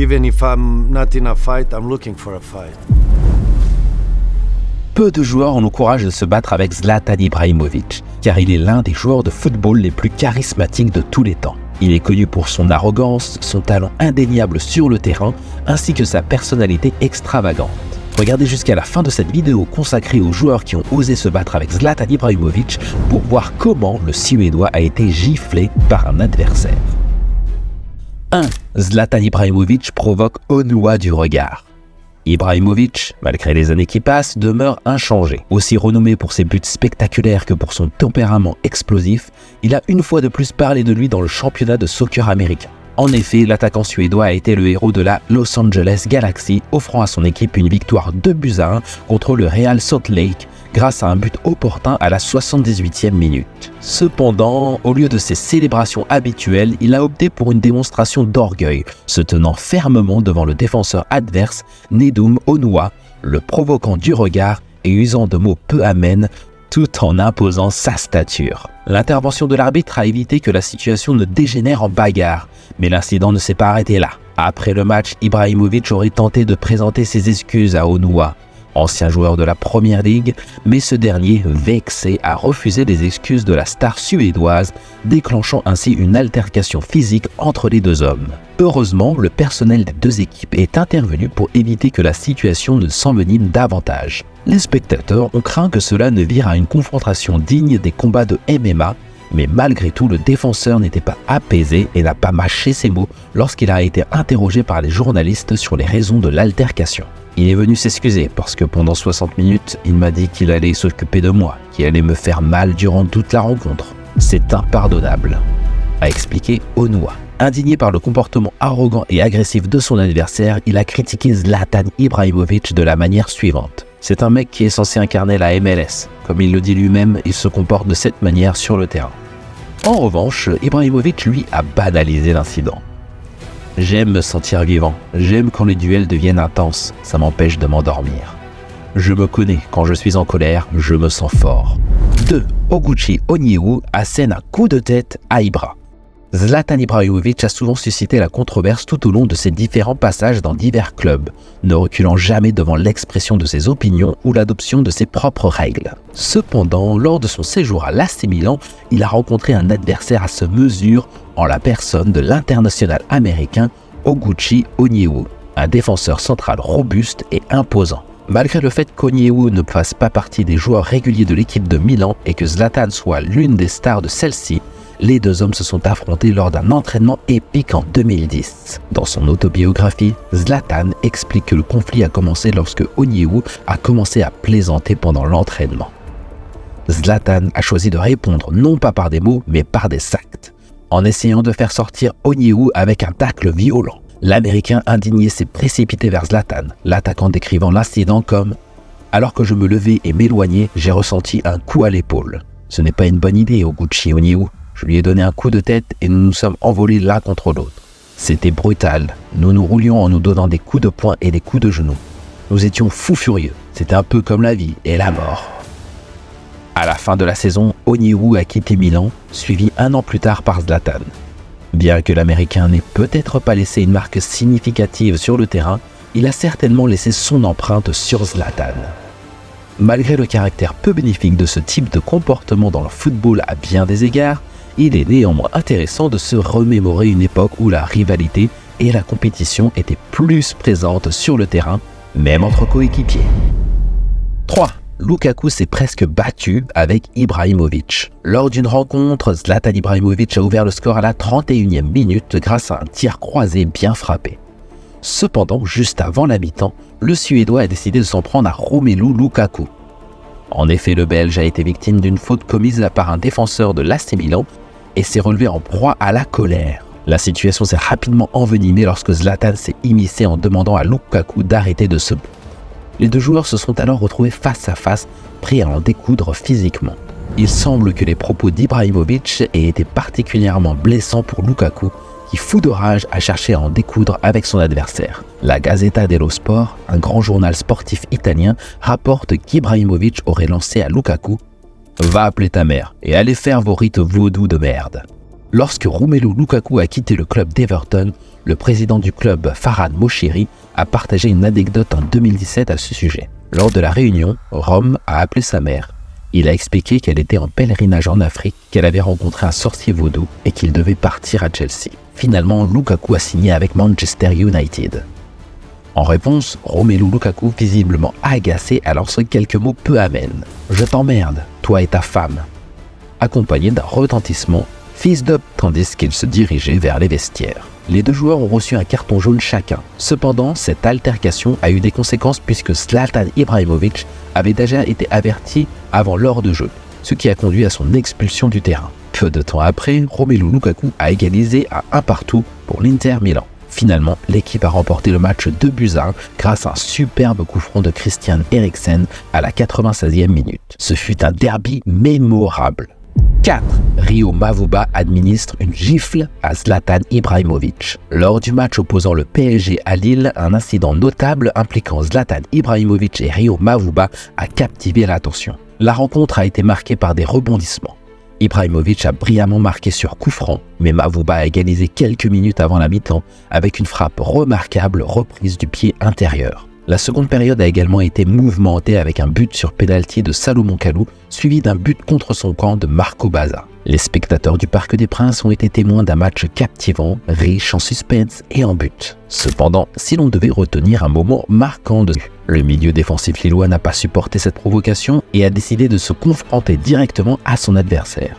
Even if I'm not in a fight, I'm looking for a fight. Peu de joueurs ont le courage de se battre avec Zlatan Ibrahimović, car il est l'un des joueurs de football les plus charismatiques de tous les temps. Il est connu pour son arrogance, son talent indéniable sur le terrain, ainsi que sa personnalité extravagante. Regardez jusqu'à la fin de cette vidéo consacrée aux joueurs qui ont osé se battre avec Zlatan Ibrahimović pour voir comment le Suédois a été giflé par un adversaire. 1. Zlatan Ibrahimović provoque Onuwa du regard. Ibrahimović, malgré les années qui passent, demeure inchangé. Aussi renommé pour ses buts spectaculaires que pour son tempérament explosif, il a une fois de plus parlé de lui dans le championnat de soccer américain. En effet, l'attaquant suédois a été le héros de la Los Angeles Galaxy, offrant à son équipe une victoire 2-1 contre le Real Salt Lake grâce à un but opportun à la 78e minute. Cependant, au lieu de ses célébrations habituelles, il a opté pour une démonstration d'orgueil, se tenant fermement devant le défenseur adverse, Nedum Onuwa, le provoquant du regard et usant de mots peu amènes, tout en imposant sa stature. L'intervention de l'arbitre a évité que la situation ne dégénère en bagarre, mais l'incident ne s'est pas arrêté là. Après le match, Ibrahimović aurait tenté de présenter ses excuses à Onuwa, ancien joueur de la Première Ligue, mais ce dernier, vexé, a refusé les excuses de la star suédoise, déclenchant ainsi une altercation physique entre les deux hommes. Heureusement, le personnel des deux équipes est intervenu pour éviter que la situation ne s'envenime davantage. Les spectateurs ont craint que cela ne vire à une confrontation digne des combats de MMA, mais malgré tout, le défenseur n'était pas apaisé et n'a pas mâché ses mots lorsqu'il a été interrogé par les journalistes sur les raisons de l'altercation. Il est venu s'excuser parce que pendant 60 minutes, il m'a dit qu'il allait s'occuper de moi, qu'il allait me faire mal durant toute la rencontre. C'est impardonnable, a expliqué Onuwa. Indigné par le comportement arrogant et agressif de son adversaire, il a critiqué Zlatan Ibrahimović de la manière suivante. C'est un mec qui est censé incarner la MLS. Comme il le dit lui-même, il se comporte de cette manière sur le terrain. En revanche, Ibrahimović, lui, a banalisé l'incident. J'aime me sentir vivant, j'aime quand les duels deviennent intenses, ça m'empêche de m'endormir. Je me connais, quand je suis en colère, je me sens fort. 2. Oguchi Onyewu assène un coup de tête à Ibra. Zlatan Ibrahimović a souvent suscité la controverse tout au long de ses différents passages dans divers clubs, ne reculant jamais devant l'expression de ses opinions ou l'adoption de ses propres règles. Cependant, lors de son séjour à l'AC Milan, il a rencontré un adversaire à sa mesure en la personne de l'international américain Oguchi Onyewu, un défenseur central robuste et imposant. Malgré le fait qu'Onyewu ne fasse pas partie des joueurs réguliers de l'équipe de Milan et que Zlatan soit l'une des stars de celle-ci, les deux hommes se sont affrontés lors d'un entraînement épique en 2010. Dans son autobiographie, Zlatan explique que le conflit a commencé lorsque Onyewu a commencé à plaisanter pendant l'entraînement. Zlatan a choisi de répondre non pas par des mots, mais par des actes, en essayant de faire sortir Onyewu avec un tacle violent. L'Américain indigné s'est précipité vers Zlatan, l'attaquant décrivant l'incident comme « Alors que je me levais et m'éloignais, j'ai ressenti un coup à l'épaule. Ce n'est pas une bonne idée, Oguchi Onyewu. Je lui ai donné un coup de tête et nous nous sommes envolés l'un contre l'autre. C'était brutal. Nous nous roulions en nous donnant des coups de poing et des coups de genoux. Nous étions fous furieux. C'était un peu comme la vie et la mort. » À la fin de la saison, Onyewu a quitté Milan, suivi un an plus tard par Zlatan. Bien que l'Américain n'ait peut-être pas laissé une marque significative sur le terrain, il a certainement laissé son empreinte sur Zlatan. Malgré le caractère peu bénéfique de ce type de comportement dans le football à bien des égards, il est néanmoins intéressant de se remémorer une époque où la rivalité et la compétition étaient plus présentes sur le terrain, même entre coéquipiers. 3. Lukaku s'est presque battu avec Ibrahimović. Lors d'une rencontre, Zlatan Ibrahimović a ouvert le score à la 31e minute grâce à un tir croisé bien frappé. Cependant, juste avant la mi-temps, le Suédois a décidé de s'en prendre à Romelu Lukaku. En effet, le Belge a été victime d'une faute commise par un défenseur de l'AC Milan et s'est relevé en proie à la colère. La situation s'est rapidement envenimée lorsque Zlatan s'est immiscé en demandant à Lukaku d'arrêter de se battre. Les deux joueurs se sont alors retrouvés face à face, prêts à en découdre physiquement. Il semble que les propos d'Ibrahimović aient été particulièrement blessants pour Lukaku, qui, fou de rage, a cherché à en découdre avec son adversaire. La Gazzetta dello Sport, un grand journal sportif italien, rapporte qu'Ibrahimović aurait lancé à Lukaku « Va appeler ta mère et allez faire vos rites vaudous de merde ». Lorsque Romelu Lukaku a quitté le club d'Everton, Le président du club, Farhad Moshiri, a partagé une anecdote en 2017 à ce sujet. Lors de la réunion, Rome a appelé sa mère. Il a expliqué qu'elle était en pèlerinage en Afrique, qu'elle avait rencontré un sorcier vaudou et qu'il devait partir à Chelsea. Finalement, Lukaku a signé avec Manchester United. En réponse, Romelu Lukaku, visiblement agacé, a lancé quelques mots peu amènes. « Je t'emmerde, toi et ta femme », accompagné d'un retentissement « fils d'up » tandis qu'il se dirigeait vers les vestiaires. Les deux joueurs ont reçu un carton jaune chacun. Cependant, cette altercation a eu des conséquences puisque Zlatan Ibrahimović avait déjà été averti avant l'heure de jeu, ce qui a conduit à son expulsion du terrain. Peu de temps après, Romelu Lukaku a égalisé à 1-1 pour l'Inter Milan. Finalement, l'équipe a remporté le match 2-1 grâce à un superbe coup franc de Christian Eriksen à la 96e minute. Ce fut un derby mémorable. 4. Rio Mavuba administre une gifle à Zlatan Ibrahimović. Lors du match opposant le PSG à Lille, un incident notable impliquant Zlatan Ibrahimović et Rio Mavuba a captivé l'attention. La rencontre a été marquée par des rebondissements. Ibrahimović a brillamment marqué sur coup franc, mais Mavuba a égalisé quelques minutes avant la mi-temps avec une frappe remarquable reprise du pied intérieur. La seconde période a également été mouvementée avec un but sur pénalty de Salomon Kalou, suivi d'un but contre son camp de Marco Basa. Les spectateurs du Parc des Princes ont été témoins d'un match captivant, riche en suspense et en but. Cependant, si l'on devait retenir un moment marquant le milieu défensif lillois n'a pas supporté cette provocation et a décidé de se confronter directement à son adversaire.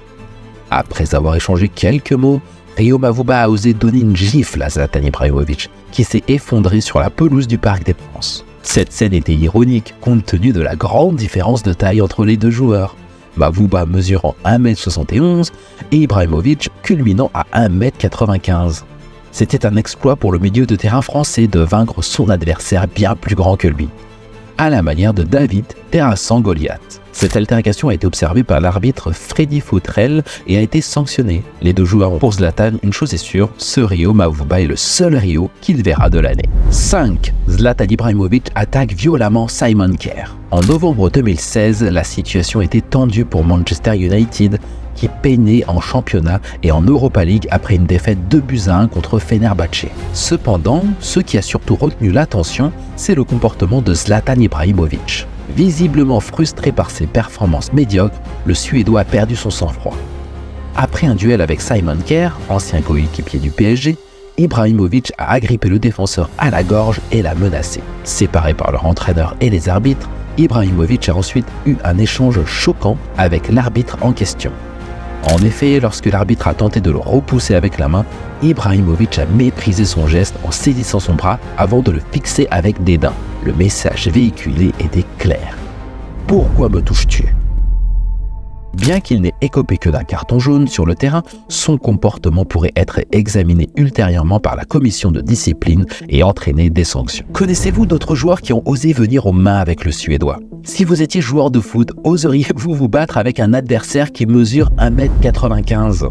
Après avoir échangé quelques mots, Rio Mavuba a osé donner une gifle à Zlatan Ibrahimović, qui s'est effondré sur la pelouse du Parc des Princes. Cette scène était ironique, compte tenu de la grande différence de taille entre les deux joueurs. Mavuba mesurant 1m71 et Ibrahimović culminant à 1m95. C'était un exploit pour le milieu de terrain français de vaincre son adversaire bien plus grand que lui, à la manière de David terrassant Goliath. Cette altercation a été observée par l'arbitre Freddy Fautrel et a été sanctionnée. Les deux joueurs ont pour Zlatan, une chose est sûre, ce Rio Mavuba est le seul Rio qu'il verra de l'année. 5. Zlatan Ibrahimović attaque violemment Simon Kjær. En novembre 2016, la situation était tendue pour Manchester United, qui peinait en championnat et en Europa League après une défaite 2-1 contre Fenerbahçe. Cependant, ce qui a surtout retenu l'attention, c'est le comportement de Zlatan Ibrahimović. Visiblement frustré par ses performances médiocres, le Suédois a perdu son sang-froid. Après un duel avec Simon Kjær, ancien coéquipier du PSG, Ibrahimović a agrippé le défenseur à la gorge et l'a menacé. Séparés par leur entraîneur et les arbitres, Ibrahimović a ensuite eu un échange choquant avec l'arbitre en question. En effet, lorsque l'arbitre a tenté de le repousser avec la main, Ibrahimović a méprisé son geste en saisissant son bras avant de le fixer avec dédain. Le message véhiculé était clair. « Pourquoi me touches-tu » Bien qu'il n'ait écopé que d'un carton jaune sur le terrain, son comportement pourrait être examiné ultérieurement par la commission de discipline et entraîner des sanctions. Connaissez-vous d'autres joueurs qui ont osé venir aux mains avec le Suédois ? Si vous étiez joueur de foot, oseriez-vous vous battre avec un adversaire qui mesure 1m95 ?